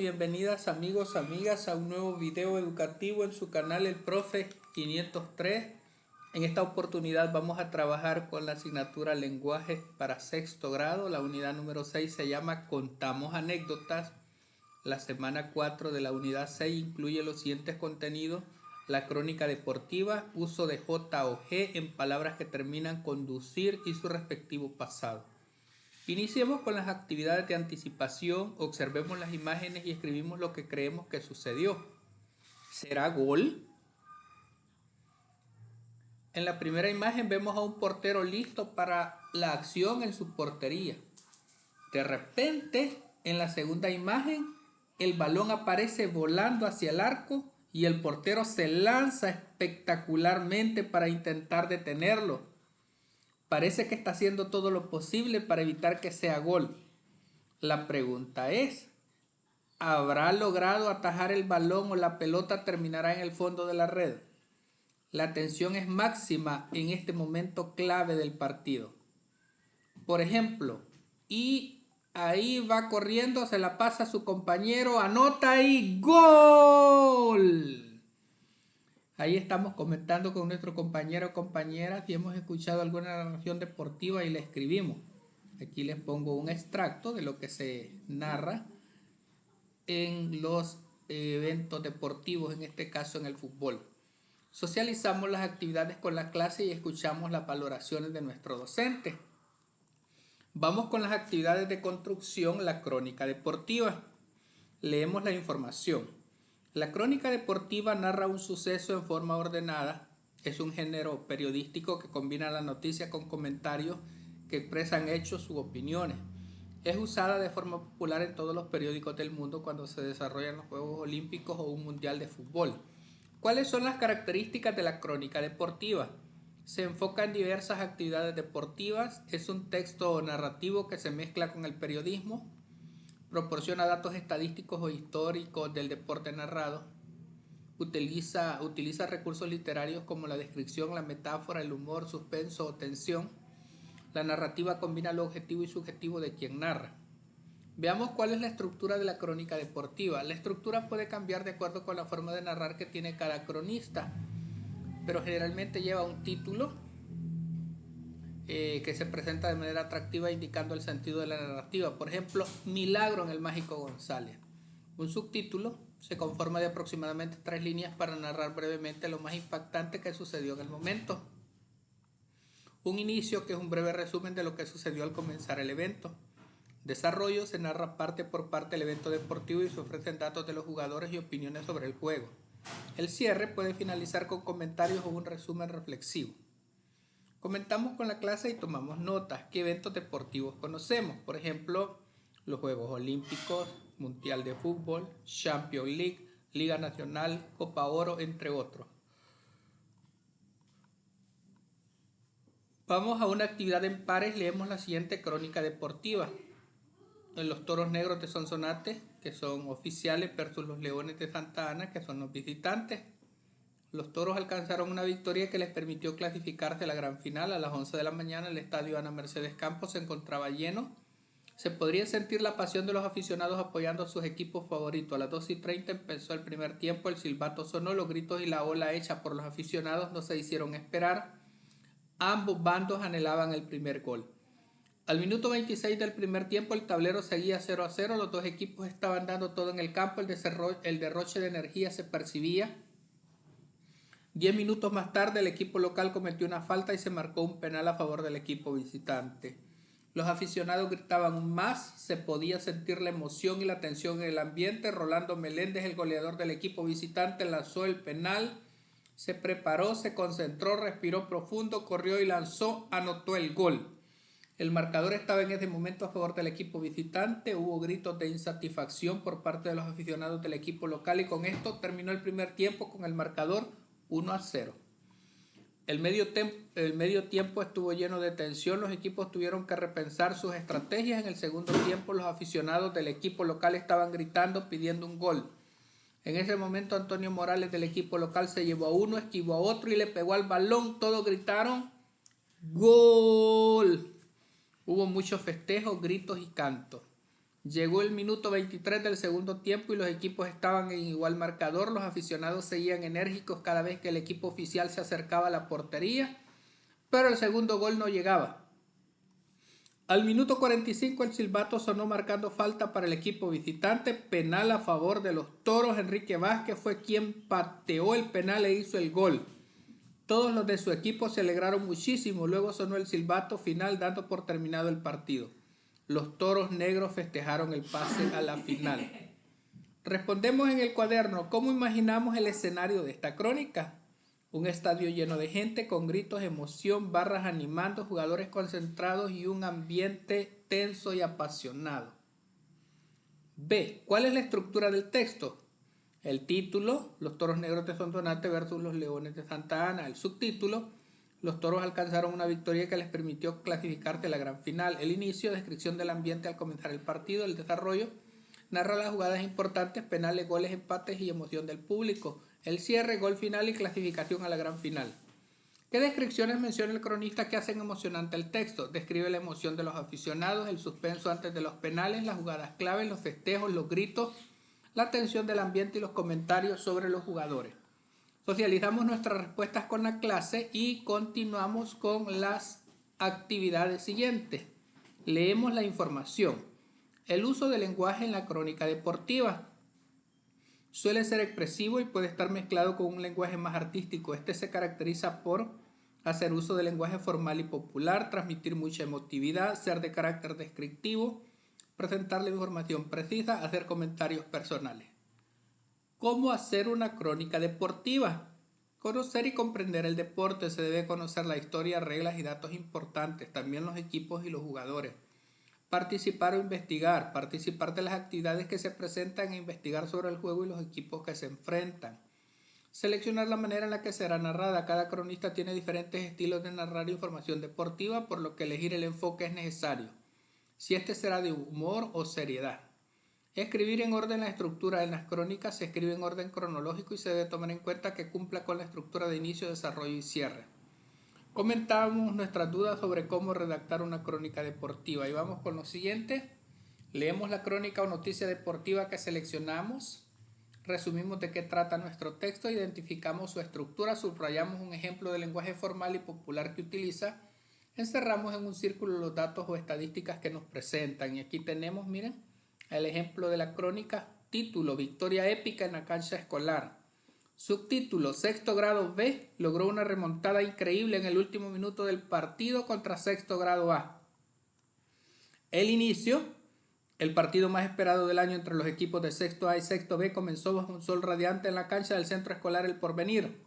Bienvenidas amigos, amigas a un nuevo video educativo en su canal El Profe 503. En esta oportunidad vamos a trabajar con la asignatura Lenguaje para sexto grado. La unidad número 6 se llama Contamos anécdotas. La semana 4 de la unidad 6 incluye los siguientes contenidos: la crónica deportiva, uso de J o G en palabras que terminan con conducir y su respectivo pasado. Iniciemos con las actividades de anticipación, observemos las imágenes y escribimos lo que creemos que sucedió. ¿Será gol? En la primera imagen vemos a un portero listo para la acción en su portería. De repente, en la segunda imagen, el balón aparece volando hacia el arco y el portero se lanza espectacularmente para intentar detenerlo. Parece que está haciendo todo lo posible para evitar que sea gol. La pregunta es, ¿habrá logrado atajar el balón o la pelota terminará en el fondo de la red? La tensión es máxima en este momento clave del partido. Por ejemplo, y ahí va corriendo, se la pasa a su compañero, anota y ¡gol! Ahí estamos comentando con nuestro compañero o compañera si hemos escuchado alguna narración deportiva y la escribimos. Aquí les pongo un extracto de lo que se narra en los eventos deportivos, en este caso en el fútbol. Socializamos las actividades con la clase y escuchamos las valoraciones de nuestro docente. Vamos con las actividades de construcción, la crónica deportiva. Leemos la información. La crónica deportiva narra un suceso en forma ordenada. Es un género periodístico que combina la noticia con comentarios que expresan hechos u opiniones. Es usada de forma popular en todos los periódicos del mundo cuando se desarrollan los Juegos Olímpicos o un Mundial de Fútbol. ¿Cuáles son las características de la crónica deportiva? Se enfoca en diversas actividades deportivas, es un texto narrativo que se mezcla con el periodismo, proporciona datos estadísticos o históricos del deporte narrado, utiliza recursos literarios como la descripción, la metáfora, el humor, suspenso o tensión. La narrativa combina lo objetivo y subjetivo de quien narra. Veamos cuál es la estructura de la crónica deportiva. La estructura puede cambiar de acuerdo con la forma de narrar que tiene cada cronista, pero generalmente lleva un título que se presenta de manera atractiva indicando el sentido de la narrativa. Por ejemplo, Milagro en el Mágico González. Un subtítulo se conforma de aproximadamente 3 líneas para narrar brevemente lo más impactante que sucedió en el momento. Un inicio, que es un breve resumen de lo que sucedió al comenzar el evento. Desarrollo, se narra parte por parte el evento deportivo y se ofrecen datos de los jugadores y opiniones sobre el juego. El cierre puede finalizar con comentarios o un resumen reflexivo. Comentamos con la clase y tomamos notas. ¿Qué eventos deportivos conocemos? Por ejemplo, los Juegos Olímpicos, Mundial de Fútbol, Champions League, Liga Nacional, Copa Oro, entre otros. Vamos a una actividad en pares, leemos la siguiente crónica deportiva. En los Toros Negros de Sonsonate, que son oficiales, versus los Leones de Santa Ana, que son los visitantes. Los Toros alcanzaron una victoria que les permitió clasificarse a la gran final. A las 11 de la mañana el estadio Ana Mercedes Campos se encontraba lleno. Se podría sentir la pasión de los aficionados apoyando a sus equipos favoritos. A las 2:30 empezó el primer tiempo, el silbato sonó, los gritos y la ola hecha por los aficionados no se hicieron esperar. Ambos bandos anhelaban el primer gol. Al minuto 26 del primer tiempo el tablero seguía 0-0, los dos equipos estaban dando todo en el campo, el derroche de energía se percibía. 10 minutos más tarde el equipo local cometió una falta y se marcó un penal a favor del equipo visitante. Los aficionados gritaban más, se podía sentir la emoción y la tensión en el ambiente. Rolando Meléndez, el goleador del equipo visitante, lanzó el penal, se preparó, se concentró, respiró profundo, corrió y lanzó, anotó el gol. El marcador estaba en ese momento a favor del equipo visitante, hubo gritos de insatisfacción por parte de los aficionados del equipo local y con esto terminó el primer tiempo con el marcador 1-0. El medio tiempo estuvo lleno de tensión, los equipos tuvieron que repensar sus estrategias. En el segundo tiempo los aficionados del equipo local estaban gritando pidiendo un gol. En ese momento Antonio Morales del equipo local se llevó a uno, esquivó a otro y le pegó al balón, todos gritaron ¡gol! Hubo muchos festejos, gritos y cantos. Llegó el minuto 23 del segundo tiempo y los equipos estaban en igual marcador. Los aficionados seguían enérgicos cada vez que el equipo oficial se acercaba a la portería, pero el segundo gol no llegaba. Al minuto 45 el silbato sonó marcando falta para el equipo visitante, penal a favor de los Toros. Enrique Vázquez fue quien pateó el penal e hizo el gol. Todos los de su equipo se alegraron muchísimo. Luego sonó el silbato final dando por terminado el partido. Los Toros Negros festejaron el pase a la final. Respondemos en el cuaderno, ¿cómo imaginamos el escenario de esta crónica? Un estadio lleno de gente con gritos, emoción, barras animando, jugadores concentrados y un ambiente tenso y apasionado. B. ¿Cuál es la estructura del texto? El título, los Toros Negros de Sonsonate versus los Leones de Santa Ana. El subtítulo, los Toros alcanzaron una victoria que les permitió clasificarse a la gran final. El inicio, descripción del ambiente al comenzar el partido. El desarrollo, narra las jugadas importantes, penales, goles, empates y emoción del público. El cierre, gol final y clasificación a la gran final. ¿Qué descripciones menciona el cronista que hacen emocionante el texto? Describe la emoción de los aficionados, el suspenso antes de los penales, las jugadas claves, los festejos, los gritos, la tensión del ambiente y los comentarios sobre los jugadores. Socializamos nuestras respuestas con la clase y continuamos con las actividades siguientes. Leemos la información. El uso del lenguaje en la crónica deportiva suele ser expresivo y puede estar mezclado con un lenguaje más artístico. Este se caracteriza por hacer uso del lenguaje formal y popular, transmitir mucha emotividad, ser de carácter descriptivo, presentar la información precisa, hacer comentarios personales. ¿Cómo hacer una crónica deportiva? Conocer y comprender el deporte. Se debe conocer la historia, reglas y datos importantes, también los equipos y los jugadores. Participar o investigar. Participar de las actividades que se presentan e investigar sobre el juego y los equipos que se enfrentan. Seleccionar la manera en la que será narrada. Cada cronista tiene diferentes estilos de narrar información deportiva, por lo que elegir el enfoque es necesario. Si este será de humor o seriedad. Escribir en orden la estructura. En las crónicas se escribe en orden cronológico y se debe tomar en cuenta que cumpla con la estructura de inicio, desarrollo y cierre. Comentamos nuestras dudas sobre cómo redactar una crónica deportiva y vamos con lo siguiente. Leemos la crónica o noticia deportiva que seleccionamos, resumimos de qué trata nuestro texto, identificamos su estructura, subrayamos un ejemplo de lenguaje formal y popular que utiliza, encerramos en un círculo los datos o estadísticas que nos presentan y aquí tenemos, miren, el ejemplo de la crónica, título, victoria épica en la cancha escolar. Subtítulo, sexto grado B logró una remontada increíble en el último minuto del partido contra sexto grado A. El inicio, el partido más esperado del año entre los equipos de sexto A y sexto B comenzó bajo un sol radiante en la cancha del centro escolar El Porvenir.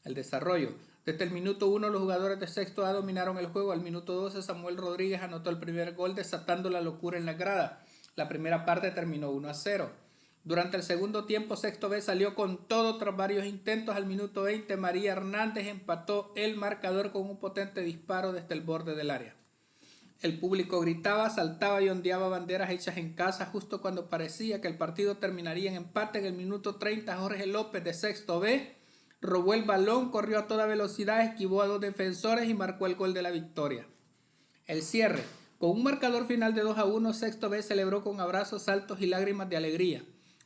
El desarrollo, desde el minuto 1 los jugadores de sexto A dominaron el juego. Al minuto 12 Samuel Rodríguez anotó el primer gol desatando la locura en la grada. La primera parte terminó 1-0. Durante el segundo tiempo, sexto B salió con todo tras varios intentos. Al minuto 20, María Hernández empató el marcador con un potente disparo desde el borde del área. El público gritaba, saltaba y ondeaba banderas hechas en casa justo cuando parecía que el partido terminaría en empate. En el minuto 30, Jorge López de sexto B robó el balón, corrió a toda velocidad, esquivó a dos defensores y marcó el gol de la victoria. El cierre. Con un marcador final de 2-1, sexto B celebró con abrazos, saltos y lágrimas de alegría.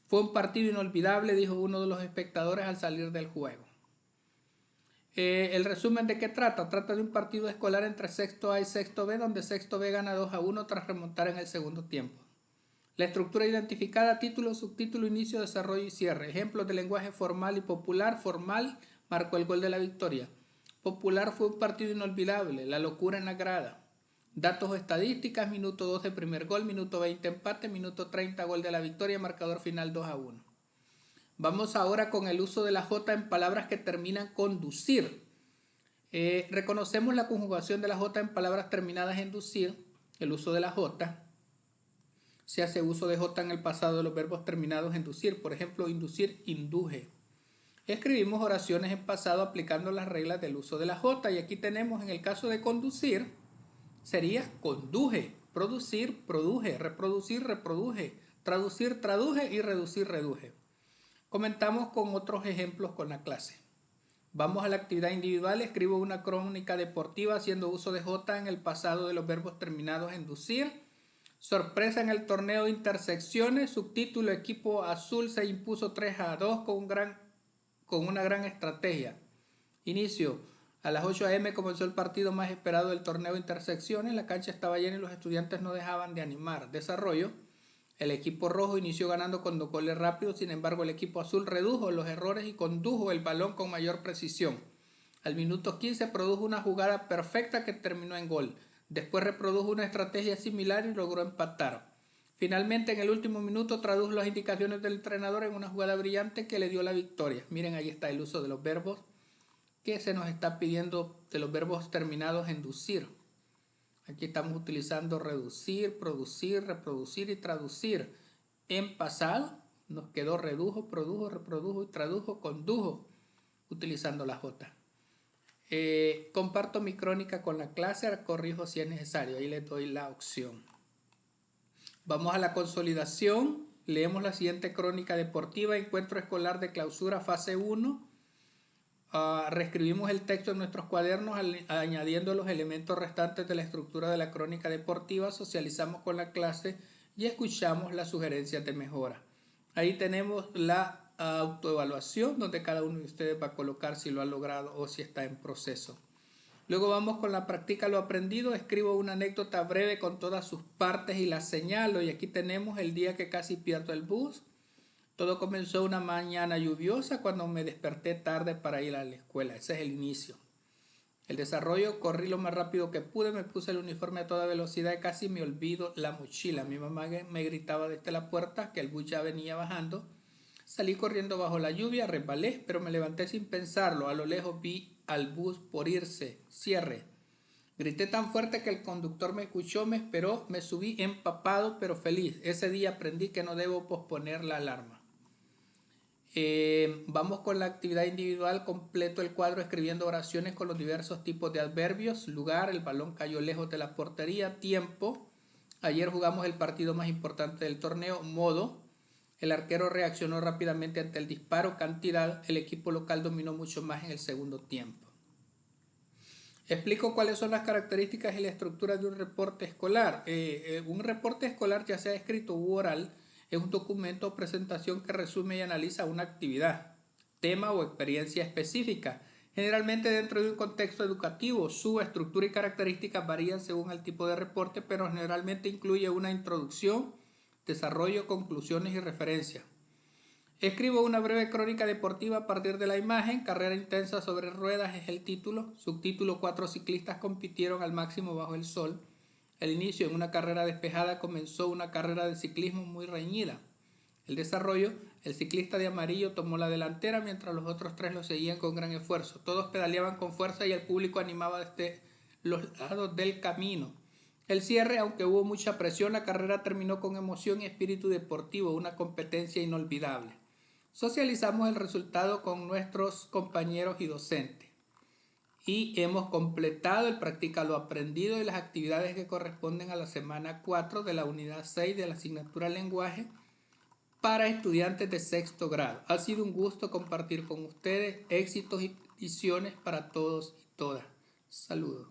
Fue un partido inolvidable, dijo uno de los espectadores al salir del juego. El resumen de qué trata. Trata de un partido escolar entre sexto A y sexto B, donde sexto B gana 2-1 tras remontar en el segundo tiempo. La estructura identificada, título, subtítulo, inicio, desarrollo y cierre. Ejemplos de lenguaje formal y popular. Formal, marcó el gol de la victoria. Popular, fue un partido inolvidable, la locura en la grada. Datos o estadísticas, minuto 12 primer gol, minuto 20 empate, minuto 30 gol de la victoria, marcador final 2-1. Vamos ahora con el uso de la J en palabras que terminan conducir. Reconocemos la conjugación de la J en palabras terminadas en ducir, el uso de la J. Se hace uso de J en el pasado de los verbos terminados en ducir, por ejemplo, inducir, induje. Escribimos oraciones en pasado aplicando las reglas del uso de la J y aquí tenemos en el caso de conducir, sería conduje, producir, produje, reproducir, reproduje, traducir, traduje y reducir, reduje. Comentamos con otros ejemplos con la clase. Vamos a la actividad individual. Escribo una crónica deportiva haciendo uso de J en el pasado de los verbos terminados en ducir. Sorpresa en el torneo Intersecciones, subtítulo Equipo Azul se impuso 3-2 con una gran estrategia. Inicio. A las 8 a.m. comenzó el partido más esperado del torneo Intersecciones. La cancha estaba llena y los estudiantes no dejaban de animar. Desarrollo. El equipo rojo inició ganando con 2 goles rápidos. Sin embargo, el equipo azul redujo los errores y condujo el balón con mayor precisión. Al minuto 15 produjo una jugada perfecta que terminó en gol. Después reprodujo una estrategia similar y logró empatar. Finalmente, en el último minuto, tradujo las indicaciones del entrenador en una jugada brillante que le dio la victoria. Miren, ahí está el uso de los verbos que se nos está pidiendo, de los verbos terminados en -ducir. Aquí estamos utilizando reducir, producir, reproducir y traducir. En pasado nos quedó redujo, produjo, reprodujo y tradujo, condujo, utilizando la J. Comparto mi crónica con la clase, corrijo si es necesario, ahí les doy la opción. Vamos a la consolidación, leemos la siguiente crónica deportiva, encuentro escolar de clausura fase 1. Reescribimos el texto en nuestros cuadernos añadiendo los elementos restantes de la estructura de la crónica deportiva, socializamos con la clase y escuchamos las sugerencias de mejora. Ahí tenemos la autoevaluación donde cada uno de ustedes va a colocar si lo ha logrado o si está en proceso. Luego vamos con la práctica lo aprendido, escribo una anécdota breve con todas sus partes y la señalo, y aquí tenemos el día que casi pierdo el bus. Todo comenzó una mañana lluviosa cuando me desperté tarde para ir a la escuela. Ese es el inicio. El desarrollo, corrí lo más rápido que pude, me puse el uniforme a toda velocidad y casi me olvido la mochila. Mi mamá me gritaba desde la puerta que el bus ya venía bajando. Salí corriendo bajo la lluvia, resbalé, pero me levanté sin pensarlo. A lo lejos vi al bus por irse. Cierre. Grité tan fuerte que el conductor me escuchó, me esperó, me subí empapado pero feliz. Ese día aprendí que no debo posponer la alarma. Vamos con la actividad individual, completo el cuadro escribiendo oraciones con los diversos tipos de adverbios. Lugar, el balón cayó lejos de la portería. Tiempo, ayer jugamos el partido más importante del torneo. Modo, el arquero reaccionó rápidamente ante el disparo. Cantidad, el equipo local dominó mucho más en el segundo tiempo. Explico cuáles son las características y la estructura de un reporte escolar. Un reporte escolar, ya sea escrito u oral, es un documento o presentación que resume y analiza una actividad, tema o experiencia específica, generalmente dentro de un contexto educativo. Su estructura y características varían según el tipo de reporte, pero generalmente incluye una introducción, desarrollo, conclusiones y referencias. Escribo una breve crónica deportiva a partir de la imagen. Carrera intensa sobre ruedas es el título. Subtítulo: 4 ciclistas compitieron al máximo bajo el sol. El inicio: en una carrera despejada comenzó una carrera de ciclismo muy reñida. El desarrollo: el ciclista de amarillo tomó la delantera mientras los otros 3 lo seguían con gran esfuerzo. Todos pedaleaban con fuerza y el público animaba desde los lados del camino. El cierre: aunque hubo mucha presión, la carrera terminó con emoción y espíritu deportivo, una competencia inolvidable. Socializamos el resultado con nuestros compañeros y docentes. Y hemos completado el practica lo aprendido y las actividades que corresponden a la semana 4 de la unidad 6 de la asignatura lenguaje para estudiantes de sexto grado. Ha sido un gusto compartir con ustedes. Éxitos y bendiciones para todos y todas. Saludos.